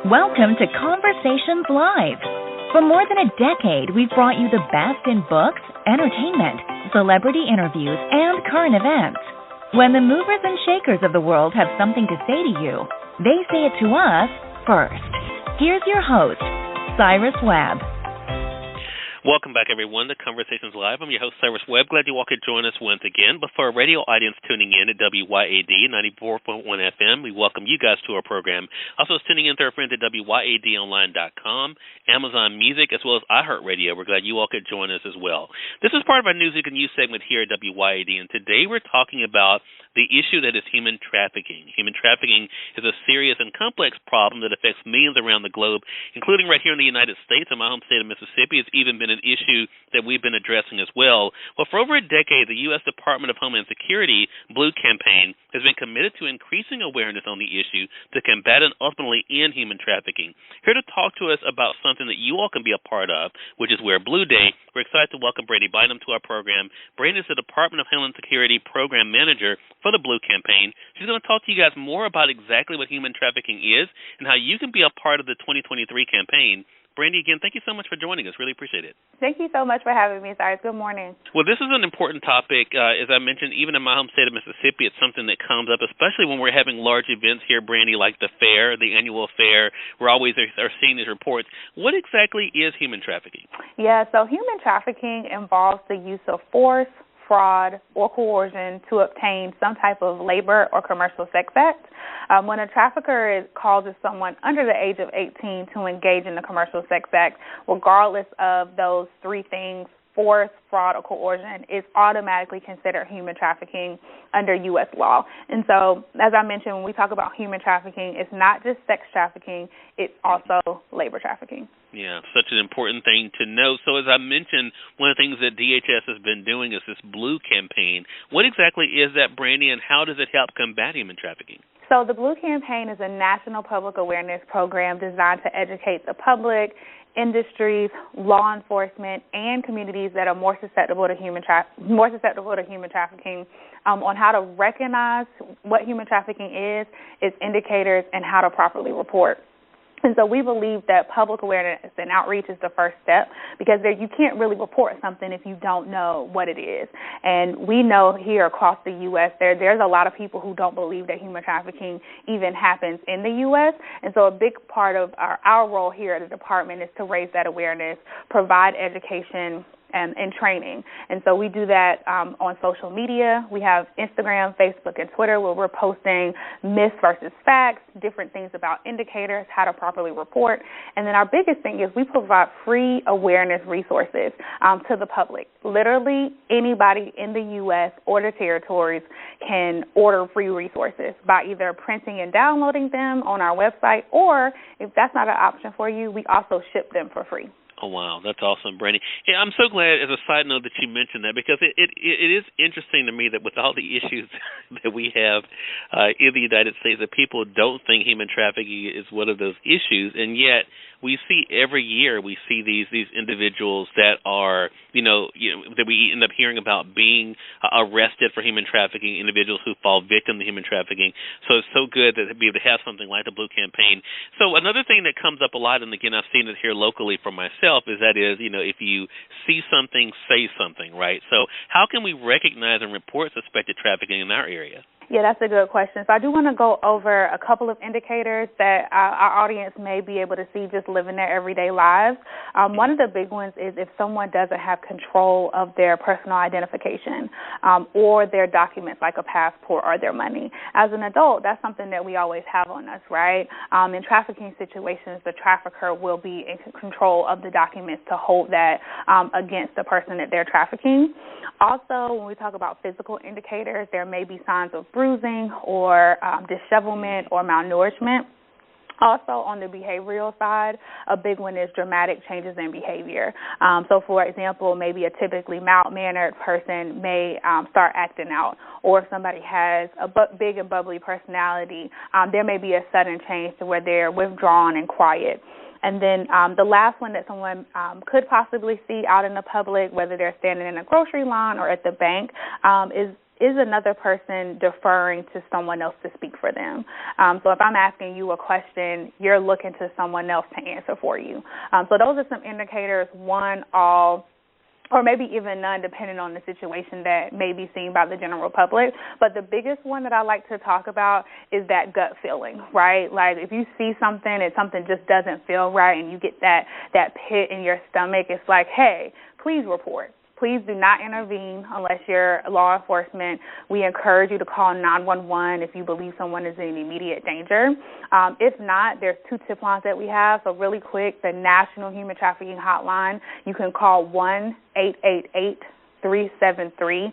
Welcome to Conversations Live. For more than a decade, we've brought you the best in books, entertainment, celebrity interviews, and current events. When the movers and shakers of the world have something to say to you, they say it to us first. Here's your host, Cyrus Webb. Welcome back, everyone, to Conversations Live. I'm your host, Cyrus Webb. Glad you all could join us once again. But for our radio audience tuning in at WYAD 94.1 FM, we welcome you guys to our program. Also, tuning in to our friends at WYADonline.com, Amazon Music, as well as iHeartRadio. We're glad you all could join us as well. This is part of our News You Can Use segment here at WYAD, and today we're talking about the issue that is human trafficking. Human trafficking is a serious and complex problem that affects millions around the globe, including right here in the United States. In my home state of Mississippi, it's even been an issue that we've been addressing as well. Well, for over a decade, the U.S. Department of Homeland Security Blue Campaign has been committed to increasing awareness on the issue to combat and ultimately end human trafficking. Here to talk to us about something that you all can be a part of, which is Wear Blue Day, we're excited to welcome Brandi Bynum to our program. Brandi is the Department of Homeland Security Program Manager for the Blue Campaign. She's going to talk to you guys more about exactly what human trafficking is and how you can be a part of the 2023 campaign. Brandi, again, thank you so much for joining us. Really appreciate it. Thank you so much for having me, Cyrus. Good morning. Well, this is an important topic. As I mentioned, even in my home state of Mississippi, it's something that comes up, especially when we're having large events here, Brandi, like the fair, the annual fair. We're always are seeing these reports. What exactly is human trafficking? Yeah, so human trafficking involves the use of force, fraud, or coercion to obtain some type of labor or commercial sex act. When a trafficker causes someone under the age of 18 to engage in the commercial sex act, regardless of those three things, force, fraud, or coercion, is automatically considered human trafficking under U.S. law. And so, as I mentioned, when we talk about human trafficking, it's not just sex trafficking, it's also labor trafficking. Yeah, such an important thing to know. So as I mentioned, one of the things that DHS has been doing is this Blue Campaign. What exactly is that, Brandi, and how does it help combat human trafficking? So the Blue Campaign is a national public awareness program designed to educate the public, industries, law enforcement, and communities that are more susceptible to human trafficking on how to recognize what human trafficking is, its indicators, and how to properly report. And so we believe that public awareness and outreach is the first step because you can't really report something if you don't know what it is. And we know here across the U.S. there's a lot of people who don't believe that human trafficking even happens in the U.S. And so a big part of our role here at the department is to raise that awareness, provide education, and training. And so we do that on social media. We have Instagram, Facebook, and Twitter where we're posting myths versus facts, different things about indicators, how to properly report. And then our biggest thing is we provide free awareness resources to the public. Literally anybody in the U.S. or the territories can order free resources by either printing and downloading them on our website, or if that's not an option for you, we also ship them for free. Oh, wow. That's awesome, Brandi. Yeah, I'm so glad, as a side note, that you mentioned that because it is interesting to me that with all the issues that we have in the United States, that people don't think human trafficking is one of those issues, and yet we see every year these individuals that are, that we end up hearing about being arrested for human trafficking, individuals who fall victim to human trafficking. So it's so good that to be able to have something like the Blue Campaign. So another thing that comes up a lot, and again, I've seen it here locally for myself, is if you see something, say something, right? So how can we recognize and report suspected trafficking in our area? Yeah, that's a good question. So I do want to go over a couple of indicators that our audience may be able to see just living their everyday lives. One of the big ones is if someone doesn't have control of their personal identification or their documents like a passport or their money. As an adult, that's something that we always have on us, right? In trafficking situations, the trafficker will be in control of the documents to hold that against the person that they're trafficking. Also, when we talk about physical indicators, there may be signs of bruising or dishevelment or malnourishment. Also, on the behavioral side, a big one is dramatic changes in behavior. So, for example, maybe a typically mild-mannered person may start acting out, or if somebody has a big and bubbly personality, there may be a sudden change to where they're withdrawn and quiet. And then the last one that someone could possibly see out in the public, whether they're standing in a grocery line or at the bank, is another person deferring to someone else to speak for them. So if I'm asking you a question, you're looking to someone else to answer for you. So those are some indicators, one, all, or maybe even none, depending on the situation that may be seen by the general public. But the biggest one that I like to talk about is that gut feeling, right? Like if you see something and something just doesn't feel right and you get that pit in your stomach, it's like, hey, please report. Please do not intervene unless you're law enforcement. We encourage you to call 911 if you believe someone is in immediate danger. If not, there's 2 tip lines that we have. So really quick, the National Human Trafficking Hotline, you can call 1-888-373-7888.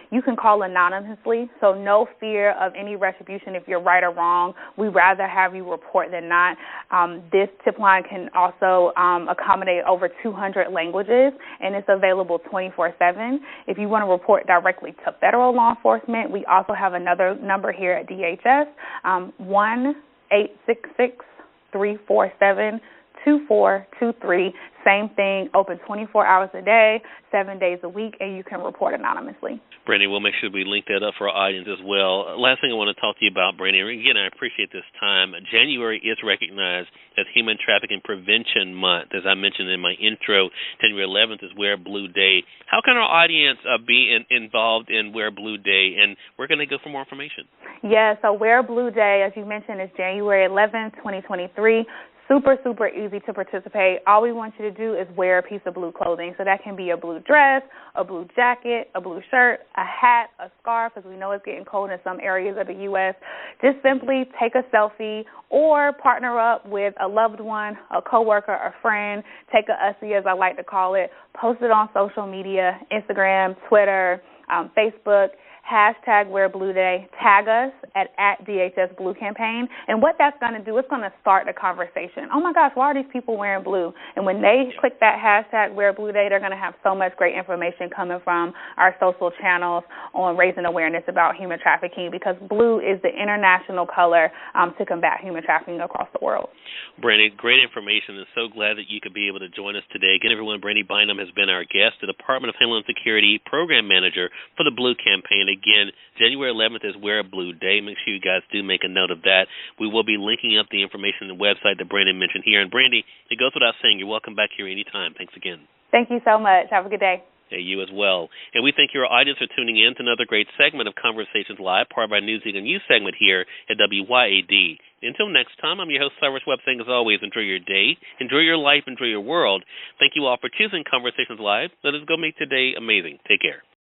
You can call anonymously, so no fear of any retribution if you're right or wrong. We'd rather have you report than not. This tip line can also accommodate over 200 languages, and it's available 24/7. If you want to report directly to federal law enforcement, we also have another number here at DHS, 1-866-347-2423. Same thing, open 24 hours a day, 7 days a week, and you can report anonymously. Brandi, we'll make sure we link that up for our audience as well. Last thing I want to talk to you about, Brandi, and again, I appreciate this time. January is recognized as Human Trafficking Prevention Month. As I mentioned in my intro, January 11th is Wear Blue Day. How can our audience be involved in Wear Blue Day, and where can they go for more information? Yeah, so Wear Blue Day, as you mentioned, is January 11th, 2023. Super, super easy to participate. All we want you to do is wear a piece of blue clothing. So that can be a blue dress, a blue jacket, a blue shirt, a hat, a scarf, because we know it's getting cold in some areas of the U.S. Just simply take a selfie or partner up with a loved one, a coworker, a friend. Take a Ussie, as I like to call it. Post it on social media, Instagram, Twitter, Facebook. Hashtag Wear Blue Day, tag us at DHS Blue Campaign, and what that's going to do, it's going to start a conversation. Oh my gosh, why are these people wearing blue? And when they click that hashtag Wear Blue Day, they're going to have so much great information coming from our social channels on raising awareness about human trafficking, because blue is the international color to combat human trafficking across the world. Brandi, great information, and so glad that you could be able to join us today. Again, everyone, Brandi Bynum has been our guest, the Department of Homeland Security Program Manager for the Blue Campaign. Again, January 11th is Wear Blue Day. Make sure you guys do make a note of that. We will be linking up the information on the website that Brandi mentioned here. And Brandi, it goes without saying, you're welcome back here anytime. Thanks again. Thank you so much. Have a good day. Yeah, you as well. And we thank your audience for tuning in to another great segment of Conversations Live, part of our Newsweek and News segment here at WYAD. Until next time, I'm your host, Cyrus Webb, saying as always, enjoy your day, enjoy your life, enjoy your world. Thank you all for choosing Conversations Live. Let us go make today amazing. Take care.